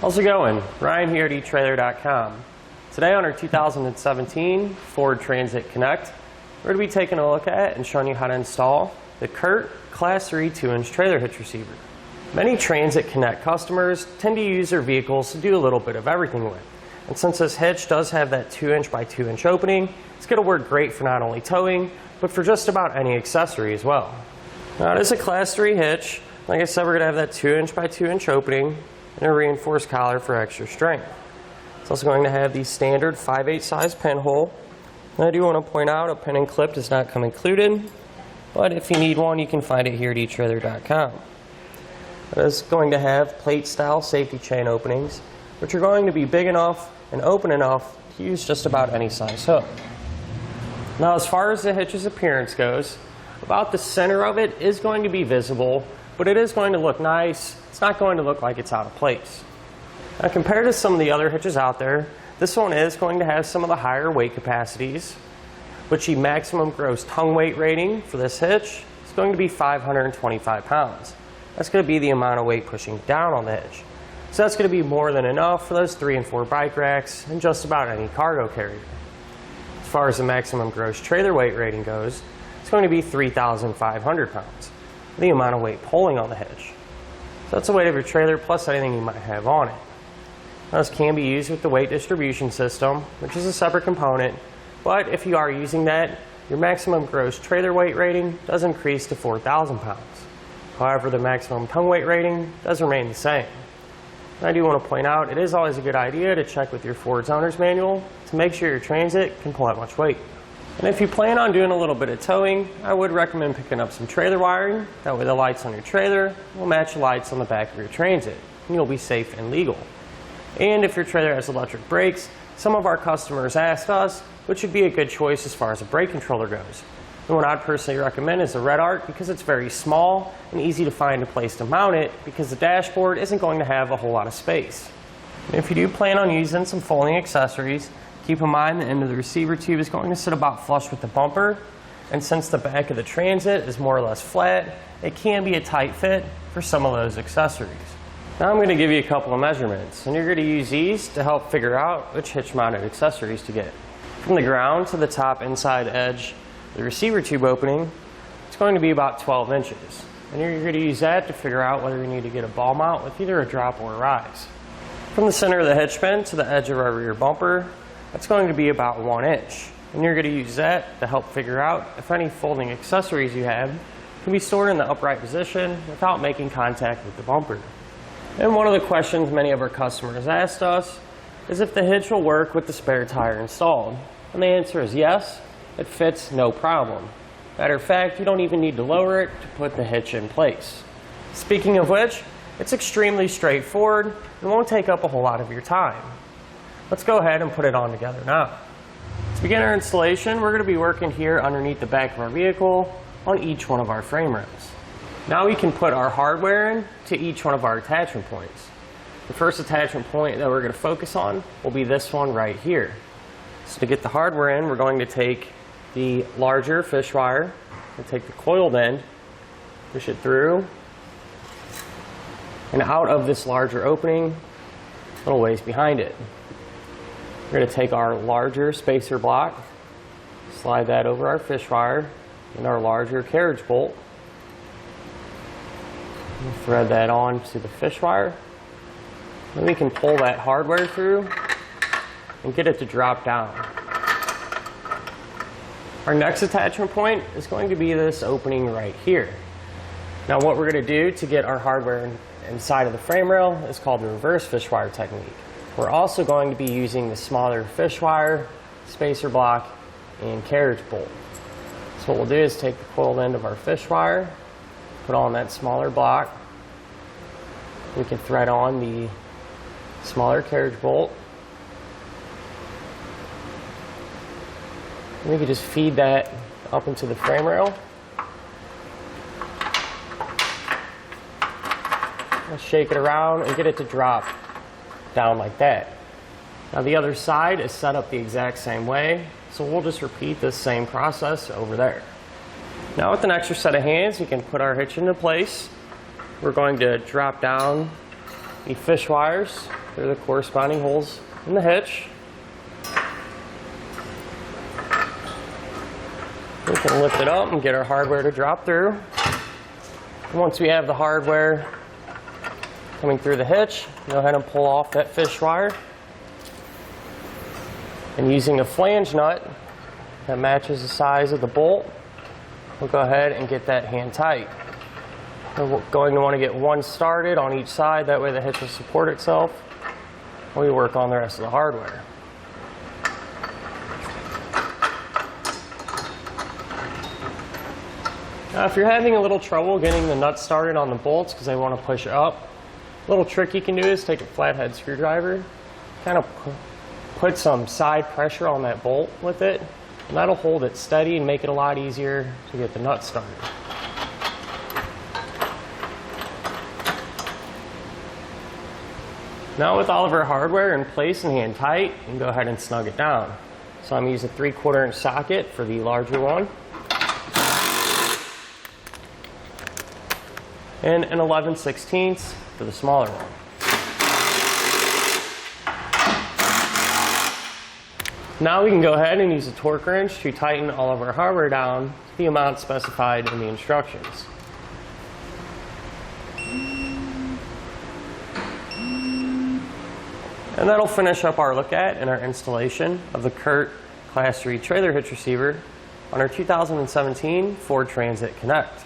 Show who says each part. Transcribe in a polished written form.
Speaker 1: How's it going? Ryan here at etrailer.com. Today on our 2017 Ford Transit Connect, we're going to be taking a look at and showing you how to install the CURT Class 3 2-inch trailer hitch receiver. Many Transit Connect customers tend to use their vehicles to do a little bit of everything with. And since this hitch does have that 2-inch by 2-inch opening, it's going to work great for not only towing, but for just about any accessory as well. Now it is a Class 3 hitch. Like I said, we're going to have that 2-inch by 2-inch opening and a reinforced collar for extra strength. It's also going to have the standard 5/8 size pinhole. And I do want to point out a pin and clip does not come included, but if you need one, you can find it here at etrailer.com. It is going to have plate style safety chain openings, which are going to be big enough and open enough to use just about any size hook. Now as far as the hitch's appearance goes, about the center of it is going to be visible, but it is going to look nice. It's not going to look like it's out of place. Now compared to some of the other hitches out there, this one is going to have some of the higher weight capacities, which the maximum gross tongue weight rating for this hitch is going to be 525 pounds. That's going to be the amount of weight pushing down on the hitch. So that's going to be more than enough for those 3 and 4 bike racks and just about any cargo carrier. As far as the maximum gross trailer weight rating goes, it's going to be 3,500 pounds, the amount of weight pulling on the hitch. So that's the weight of your trailer plus anything you might have on it. Now, this can be used with the weight distribution system, which is a separate component, but if you are using that, your maximum gross trailer weight rating does increase to 4,000 pounds. However, the maximum tongue weight rating does remain the same. And I do want to point out, it is always a good idea to check with your Ford's owner's manual to make sure your Transit can pull that much weight. And if you plan on doing a little bit of towing, I would recommend picking up some trailer wiring. That way the lights on your trailer will match the lights on the back of your Transit, and you'll be safe and legal. And if your trailer has electric brakes, some of our customers asked us which would be a good choice as far as a brake controller goes. And what I'd personally recommend is the Red Arc because it's very small and easy to find a place to mount it because the dashboard isn't going to have a whole lot of space. And if you do plan on using some folding accessories, keep in mind the end of the receiver tube is going to sit about flush with the bumper, and since the back of the Transit is more or less flat, it can be a tight fit for some of those accessories. Now I'm going to give you a couple of measurements, and you're going to use these to help figure out which hitch-mounted accessories to get. From the ground to the top inside edge of the receiver tube opening, it's going to be about 12 inches. And you're going to use that to figure out whether you need to get a ball mount with either a drop or a rise. From the center of the hitch pin to the edge of our rear bumper, that's going to be about 1 inch. And you're going to use that to help figure out if any folding accessories you have can be stored in the upright position without making contact with the bumper. And one of the questions many of our customers asked us is if the hitch will work with the spare tire installed. And the answer is yes, it fits no problem. Matter of fact, you don't even need to lower it to put the hitch in place. Speaking of which, it's extremely straightforward and won't take up a whole lot of your time. Let's go ahead and put it on together now. To begin our installation, we're going to be working here underneath the back of our vehicle on each one of our frame rails. Now we can put our hardware in to each one of our attachment points. The first attachment point that we're going to focus on will be this one right here. So to get the hardware in, we're going to take the larger Fishwire and take the coiled end, push it through and out of this larger opening, a little ways behind it. We're going to take our larger spacer block, slide that over our Fishwire and our larger carriage bolt. We'll thread that on to the Fishwire. Then we can pull that hardware through and get it to drop down. Our next attachment point is going to be this opening right here. Now what we're going to do to get our hardware inside of the frame rail is called the reverse Fishwire technique. We're also going to be using the smaller Fishwire, spacer block, and carriage bolt. So what we'll do is take the coiled end of our Fishwire, put on that smaller block. We can thread on the smaller carriage bolt. And we can just feed that up into the frame rail. We'll shake it around and get it to drop down like that. Now the other side is set up the exact same way, so we'll just repeat this same process over there. Now with an extra set of hands, we can put our hitch into place. We're going to drop down the fish wires. They're the corresponding holes in the hitch. We can lift it up and get our hardware to drop through. And once we have the hardware coming through the hitch, go ahead and pull off that fish wire. And using a flange nut that matches the size of the bolt, we'll go ahead and get that hand tight. We're going to want to get one started on each side, that way the hitch will support itself while we work on the rest of the hardware. Now, if you're having a little trouble getting the nuts started on the bolts because they want to push up, a little trick you can do is take a flathead screwdriver, kind of put some side pressure on that bolt with it, and that'll hold it steady and make it a lot easier to get the nuts started. Now with all of our hardware in place and hand tight, you can go ahead and snug it down. So I'm using a 3/4 inch socket for the larger one, and an 11/16 for the smaller one. Now we can go ahead and use a torque wrench to tighten all of our hardware down to the amount specified in the instructions. And that'll finish up our look at and our installation of the CURT Class 3 trailer hitch receiver on our 2017 Ford Transit Connect.